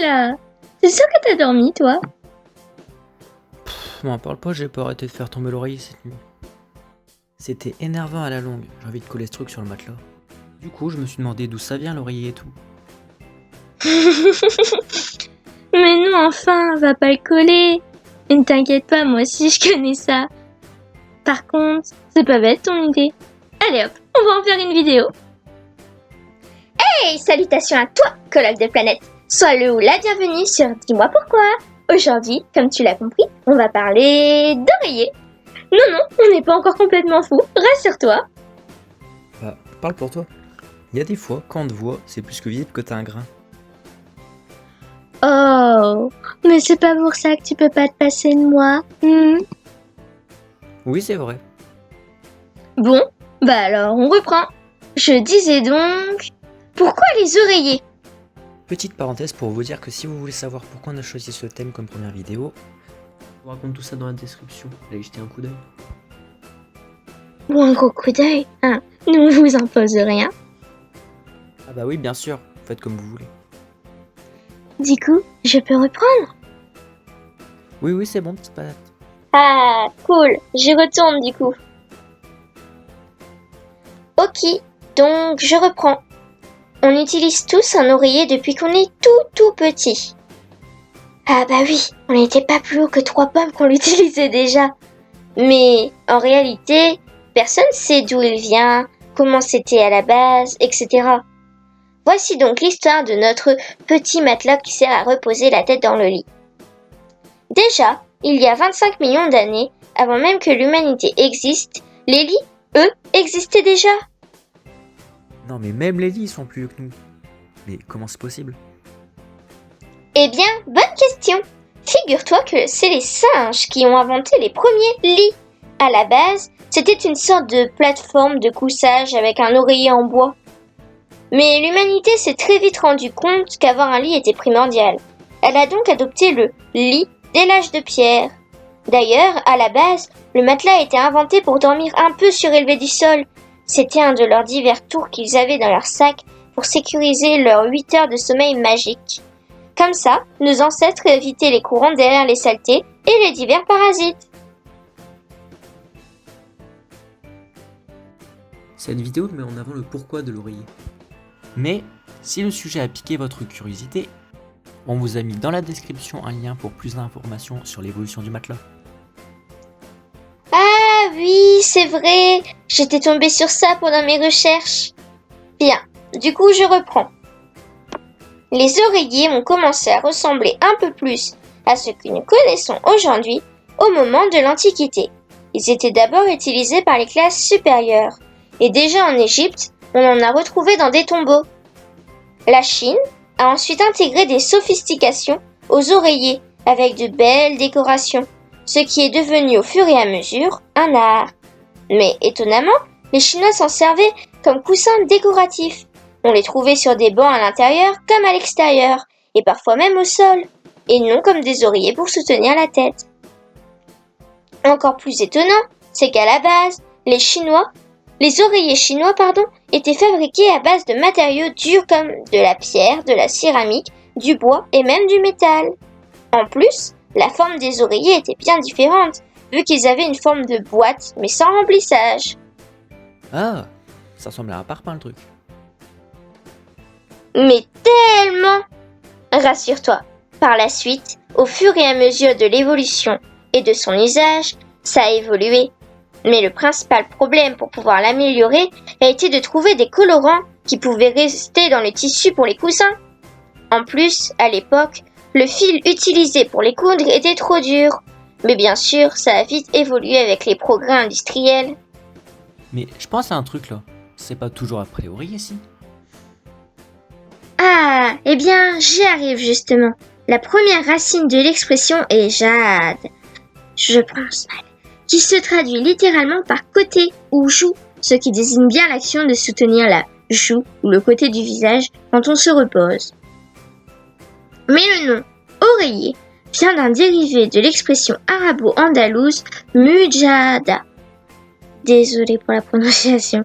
là? T'es sûr que t'as dormi, toi? M'en parle pas, j'ai pas arrêté de faire tomber l'oreiller cette nuit. C'était énervant à la longue, j'ai envie de coller ce truc sur le matelas. Du coup, je me suis demandé d'où ça vient l'oreiller et tout. Mais non, enfin, va pas le coller. Ne t'inquiète pas, moi aussi je connais ça. Par contre, c'est pas bête ton idée. Allez hop, on va en faire une vidéo. Hey, salutations à toi, colloque de planète. Sois le ou la bienvenue sur Dis-moi pourquoi. Aujourd'hui, comme tu l'as compris, on va parler d'oreiller. Non, on n'est pas encore complètement fou, rassure-toi. Bah, parle pour toi. Il y a des fois, quand on te voit, c'est plus que visible que t'as un grain. Oh, mais c'est pas pour ça que tu peux pas te passer de moi. Oui, c'est vrai. Bon, bah alors on reprend. Je disais donc, pourquoi les oreillers? Petite parenthèse pour vous dire que si vous voulez savoir pourquoi on a choisi ce thème comme première vidéo, je vous raconte tout ça dans la description. Allez jeter un coup d'œil. Ou un gros coup d'œil, hein. Nous on vous impose rien. Ah bah oui, bien sûr, faites comme vous voulez. Du coup, je peux reprendre? Oui, c'est bon, petite patate. Ah, cool, j'y retourne du coup. Ok, donc je reprends. On utilise tous un oreiller depuis qu'on est tout petit. Ah bah oui, on n'était pas plus haut que 3 pommes qu'on l'utilisait déjà. Mais en réalité, personne sait d'où il vient, comment c'était à la base, etc. Voici donc l'histoire de notre petit matelas qui sert à reposer la tête dans le lit. Déjà, il y a 25 millions d'années, avant même que l'humanité existe, les lits, eux, existaient déjà. Non mais même les lits sont plus vieux que nous. Mais comment c'est possible? Eh bien, bonne question. Figure-toi que c'est les singes qui ont inventé les premiers lits. À la base, c'était une sorte de plateforme de couchage avec un oreiller en bois. Mais l'humanité s'est très vite rendu compte qu'avoir un lit était primordial. Elle a donc adopté le lit dès l'âge de pierre. D'ailleurs, à la base, le matelas a été inventé pour dormir un peu surélevé du sol. C'était un de leurs divers tours qu'ils avaient dans leur sac pour sécuriser leurs 8 heures de sommeil magique. Comme ça, nos ancêtres évitaient les courants derrière les saletés et les divers parasites. Cette vidéo met en avant le pourquoi de l'oreiller. Mais, si le sujet a piqué votre curiosité, on vous a mis dans la description un lien pour plus d'informations sur l'évolution du matelas. Ah oui, c'est vrai, j'étais tombée sur ça pendant mes recherches. Bien, du coup je reprends. Les oreillers ont commencé à ressembler un peu plus à ce que nous connaissons aujourd'hui au moment de l'Antiquité. Ils étaient d'abord utilisés par les classes supérieures, et déjà en Égypte, on en a retrouvé dans des tombeaux. La Chine a ensuite intégré des sophistications aux oreillers avec de belles décorations, ce qui est devenu au fur et à mesure un art. Mais étonnamment, les Chinois s'en servaient comme coussins décoratifs. On les trouvait sur des bancs à l'intérieur comme à l'extérieur, et parfois même au sol, et non comme des oreillers pour soutenir la tête. Encore plus étonnant, c'est qu'à la base, les oreillers chinois, étaient fabriqués à base de matériaux durs comme de la pierre, de la céramique, du bois et même du métal. En plus, la forme des oreillers était bien différente, vu qu'ils avaient une forme de boîte, mais sans remplissage. Ah, ça ressemble à un parpaing le truc. Mais tellement! Rassure-toi, par la suite, au fur et à mesure de l'évolution et de son usage, ça a évolué. Mais le principal problème pour pouvoir l'améliorer a été de trouver des colorants qui pouvaient rester dans le tissu pour les coussins. En plus, à l'époque, le fil utilisé pour les coudre était trop dur. Mais bien sûr, ça a vite évolué avec les progrès industriels. Mais je pense à un truc là. C'est pas toujours après l'oreiller, si? Ah, eh bien, j'y arrive justement. La première racine de l'expression est jade. Je pense mal. Qui se traduit littéralement par côté ou joue, ce qui désigne bien l'action de soutenir la joue ou le côté du visage quand on se repose. Mais le nom oreiller vient d'un dérivé de l'expression arabo-andalouse mujada. Désolée pour la prononciation.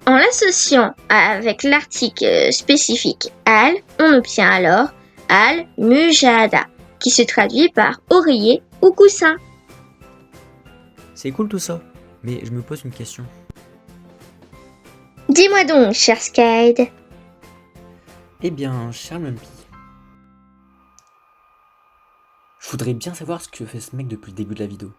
En l'associant avec l'article spécifique al, on obtient alors Al-Mujahada, qui se traduit par oreiller ou coussin. C'est cool tout ça, mais je me pose une question. Dis-moi donc, cher Skyd. Eh bien, cher Lumpy, je voudrais bien savoir ce que fait ce mec depuis le début de la vidéo.